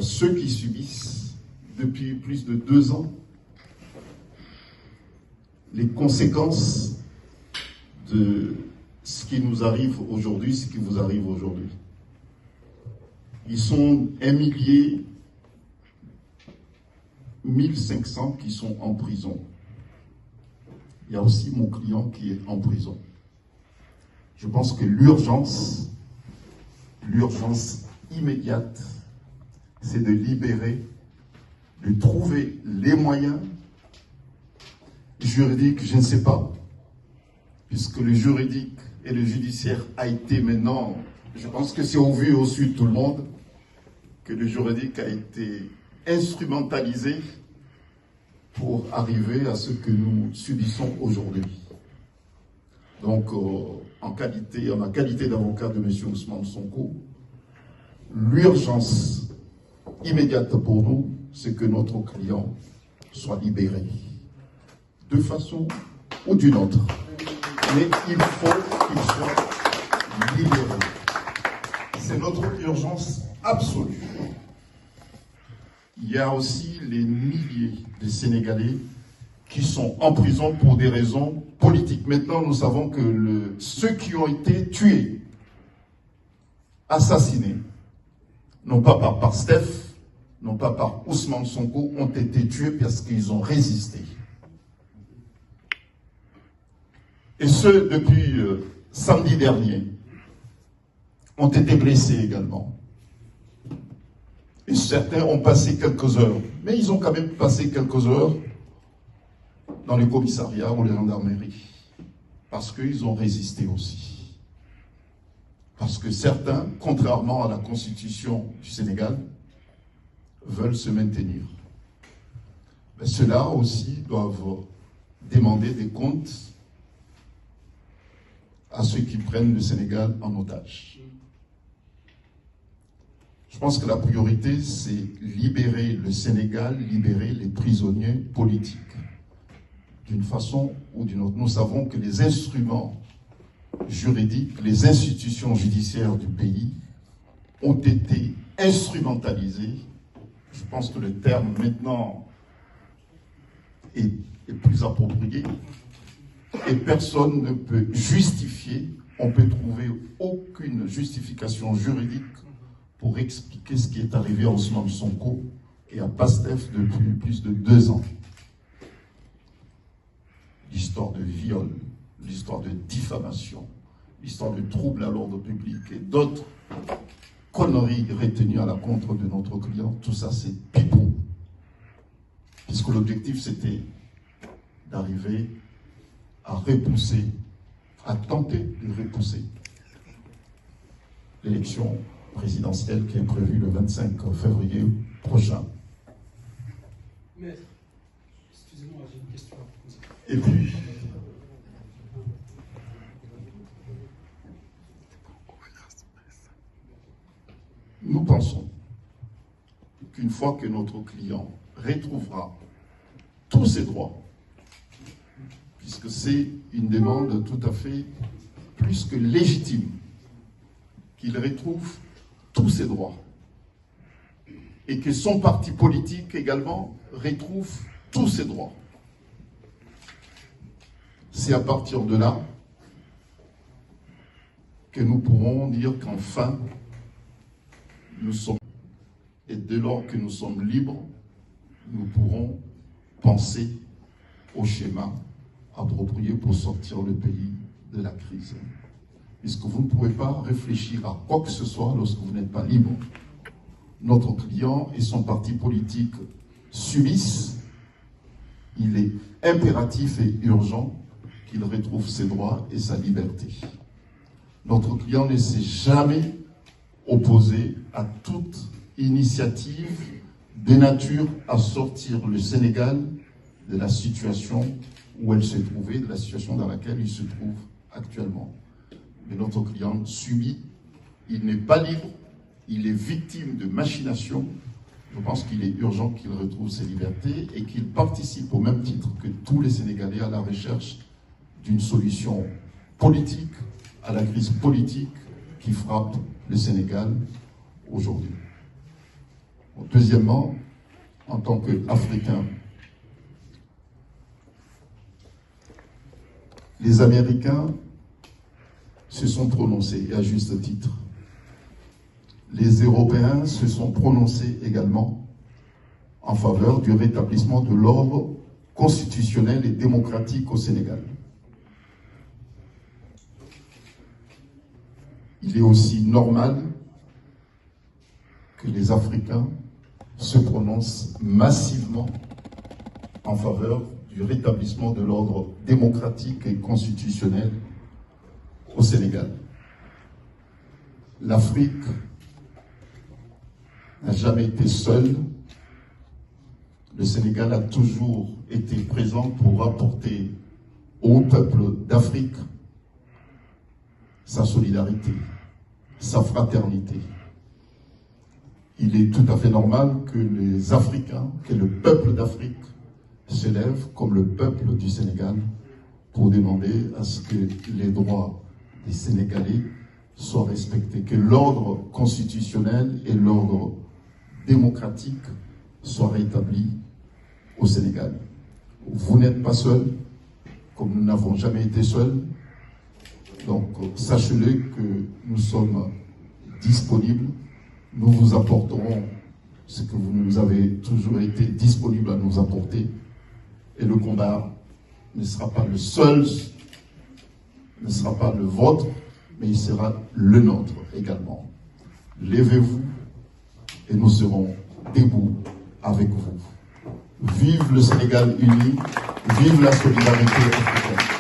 ceux qui subissent depuis plus de 2 ans les conséquences de ce qui nous arrive aujourd'hui, ce qui vous arrive aujourd'hui. Ils sont 1 500 qui sont en prison. Il y a aussi mon client qui est en prison. Je pense que l'urgence immédiate, c'est de libérer, de trouver les moyens juridiques, je ne sais pas, puisque le juridique et le judiciaire a été maintenant, je pense que c'est au vu et au su de tout le monde, que le juridique a été instrumentalisé pour arriver à ce que nous subissons aujourd'hui. Donc, en ma qualité d'avocat de M. Ousmane Sonko, l'urgence immédiate pour nous, c'est que notre client soit libéré, de façon ou d'une autre. Mais il faut qu'il soit libéré. C'est notre urgence absolue. Il y a aussi les milliers de Sénégalais qui sont en prison pour des raisons politiques. Maintenant, nous savons que ceux qui ont été tués, assassinés, non pas par Pastef, non pas par Ousmane Sonko, ont été tués parce qu'ils ont résisté. Et ceux depuis samedi dernier ont été blessés également. Et certains ont passé quelques heures, mais ils ont quand même passé quelques heures dans les commissariats ou les gendarmeries, parce qu'ils ont résisté aussi. Parce que certains, contrairement à la constitution du Sénégal, veulent se maintenir. Mais ceux-là aussi doivent demander des comptes à ceux qui prennent le Sénégal en otage. Je pense que la priorité, c'est libérer le Sénégal, libérer les prisonniers politiques. D'une façon ou d'une autre. Nous savons que les instruments juridiques, les institutions judiciaires du pays ont été instrumentalisés. Je pense que le terme maintenant est plus approprié. Et personne ne peut justifier, on peut trouver aucune justification juridique pour expliquer ce qui est arrivé à Ousmane Sonko et à Pastef depuis plus de 2 ans. L'histoire de viol, l'histoire de diffamation, l'histoire de troubles à l'ordre public et d'autres conneries retenues à la contre de notre client, tout ça c'est pipeau. Puisque l'objectif c'était d'arriver à repousser, à tenter de repousser l'élection présidentielle qui est prévue le 25 février prochain. Maître, excusez-moi, j'ai une question à vous poser. Et puis, nous pensons qu'une fois que notre client retrouvera tous ses droits, puisque c'est une demande tout à fait plus que légitime, qu'il retrouve tous ses droits, et que son parti politique également retrouve tous ses droits. C'est à partir de là que nous pourrons dire qu'enfin, nous sommes, et dès lors que nous sommes libres, nous pourrons penser au schéma approprié pour sortir le pays de la crise. Puisque vous ne pouvez pas réfléchir à quoi que ce soit lorsque vous n'êtes pas libre. Notre client et son parti politique subissent. Il est impératif et urgent qu'il retrouve ses droits et sa liberté. Notre client ne s'est jamais opposé à toute initiative de nature à sortir le Sénégal de la situation où elle se trouvait, de la situation dans laquelle il se trouve actuellement. Mais notre client subit, il n'est pas libre, il est victime de machinations. Je pense qu'il est urgent qu'il retrouve ses libertés et qu'il participe au même titre que tous les Sénégalais à la recherche d'une solution politique à la crise politique qui frappe le Sénégal aujourd'hui. Deuxièmement, en tant qu'Africain, les Américains se sont prononcés, et à juste titre. Les Européens se sont prononcés également en faveur du rétablissement de l'ordre constitutionnel et démocratique au Sénégal. Il est aussi normal que les Africains se prononcent massivement en faveur du rétablissement de l'ordre démocratique et constitutionnel au Sénégal. L'Afrique n'a jamais été seule. Le Sénégal a toujours été présent pour apporter au peuple d'Afrique sa solidarité, sa fraternité. Il est tout à fait normal que les Africains, que le peuple d'Afrique se lève comme le peuple du Sénégal pour demander à ce que les droits des Sénégalais soient respectés, que l'ordre constitutionnel et l'ordre démocratique soient rétablis au Sénégal. Vous n'êtes pas seul, comme nous n'avons jamais été seuls. Donc, sachez-le que nous sommes disponibles. Nous vous apporterons ce que vous nous avez toujours été disponibles à nous apporter. Et le combat ne sera pas le seul, ne sera pas le vôtre, mais il sera le nôtre également. Levez-vous et nous serons debout avec vous. Vive le Sénégal uni, vive la solidarité africaine.